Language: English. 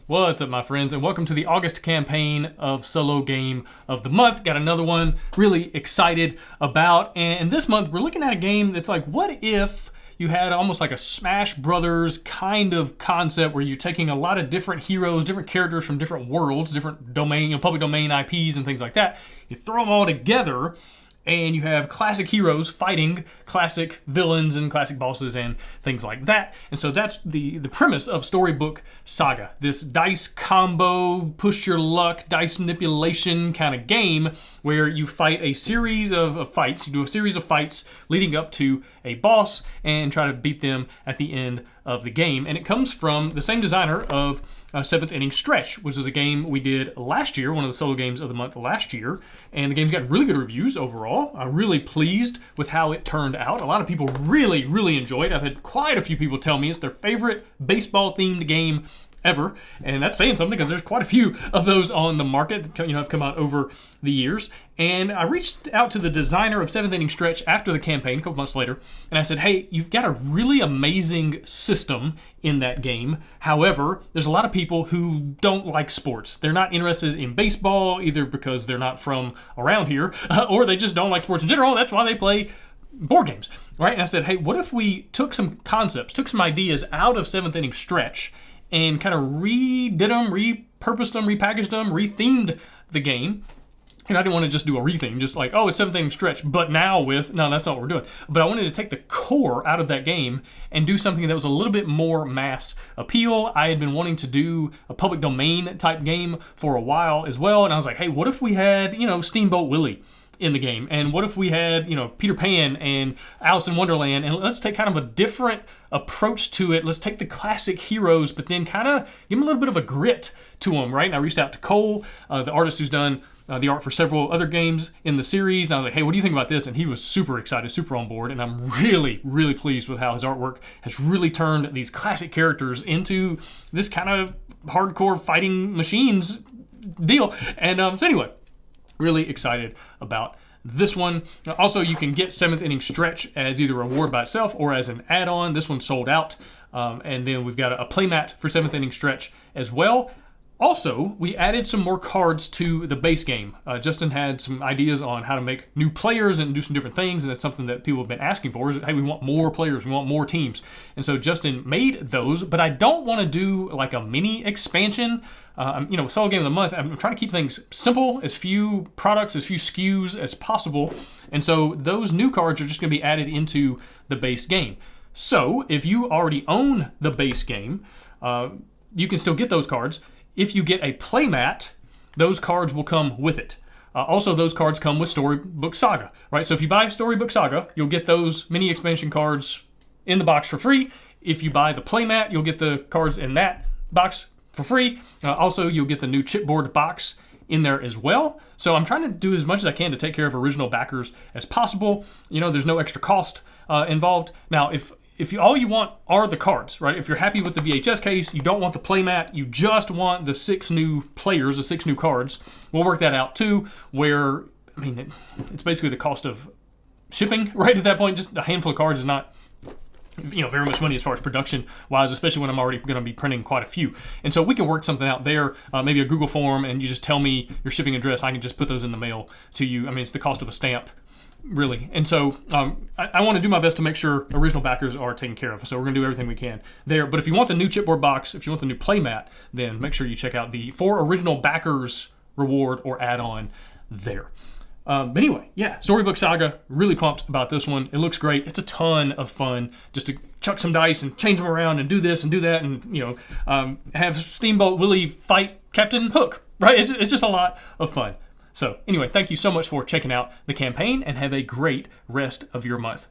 What's up, my friends, and welcome to the August campaign of Solo Game of the Month. Got another one really excited about, and this month we're looking at a game that's like, what if you had almost like a Smash Brothers kind of concept where you're taking a lot of different heroes, different characters from different worlds, different domain, public domain IPs and things like that. You throw them all together and you have classic heroes fighting classic villains and classic bosses and things like that. And so that's the premise of Storybook Saga. This dice combo, push your luck, dice manipulation kind of game where you fight a series of fights. You do a series of fights leading up to a boss and try to beat them at the end of the game. And it comes from the same designer of Seventh Inning Stretch, which is a game we did last year, one of the solo games of the month last year, and the game's got really good reviews overall. I'm really pleased with how it turned out. A lot of people really enjoyed it. I've had quite a few people tell me it's their favorite baseball-themed game ever, and that's saying something because there's quite a few of those on the market that have come out over the years. And I reached out to the designer of Seventh Inning Stretch after the campaign, a couple months later, and I said, hey, you've got a really amazing system in that game. However, there's a lot of people who don't like sports. They're not interested in baseball, either because they're not from around here, or they just don't like sports in general. That's why they play board games, right? And I said, hey, what if we took some concepts, took some ideas out of Seventh Inning Stretch and kind of redid them, repurposed them, repackaged them, rethemed the game. And I didn't want to just do a retheme, just like, oh, it's Seventh Inning Stretch, but now with, no, that's not what we're doing. But I wanted to take the core out of that game and do something that was a little bit more mass appeal. I had been wanting to do a public domain type game for a while as well. And I was like, hey, what if we had, Steamboat Willie in the game? And what if we had, Peter Pan and Alice in Wonderland? And let's take kind of a different approach to it. Let's take the classic heroes, but then kind of give them a little bit of a grit to them, right? And I reached out to Cole, the artist who's done the art for several other games in the series. And I was like, hey, what do you think about this? And he was super excited, super on board. And I'm really pleased with how his artwork has really turned these classic characters into this kind of hardcore fighting machines deal. And so anyway, really excited about this one. Also, you can get Seventh Inning Stretch as either a reward by itself or as an add-on. This one sold out. And then we've got a playmat for Seventh Inning Stretch as well. Also, we added some more cards to the base game. Justin had some ideas on how to make new players and do some different things, and that's something that people have been asking for. Is, hey, we want more players, we want more teams. And so Justin made those, but I don't want to do like a mini expansion. Solo Game of the Month, I'm trying to keep things simple, as few products, as few SKUs as possible. And so those new cards are just going to be added into the base game. So if you already own the base game, you can still get those cards. If you get a playmat, those cards will come with it. Also, those cards come with Storybook Saga, right? So if you buy Storybook Saga, you'll get those mini expansion cards in the box for free. If you buy the playmat, you'll get the cards in that box for free. Also, you'll get the new chipboard box in there as well. So I'm trying to do as much as I can to take care of original backers as possible. There's no extra cost involved. Now, if all you want are the cards, right? If you're happy with the VHS case, you don't want the playmat, you just want the 6 new players, the 6 new cards, we'll work that out too, where, it's basically the cost of shipping, right? At that point, just a handful of cards is not, very much money as far as production-wise, especially when I'm already going to be printing quite a few. And so we can work something out there, maybe a Google form, and you just tell me your shipping address, I can just put those in the mail to you. It's the cost of a stamp, really. And so I want to do my best to make sure original backers are taken care of. So we're going to do everything we can there. But if you want the new chipboard box, if you want the new playmat, then make sure you check out the For Original Backers reward or add-on there. But anyway, yeah, Storybook Saga, really pumped about this one. It looks great. It's a ton of fun just to chuck some dice and change them around and do this and do that and, have Steamboat Willie fight Captain Hook, right? It's just a lot of fun. So anyway, thank you so much for checking out the campaign and have a great rest of your month.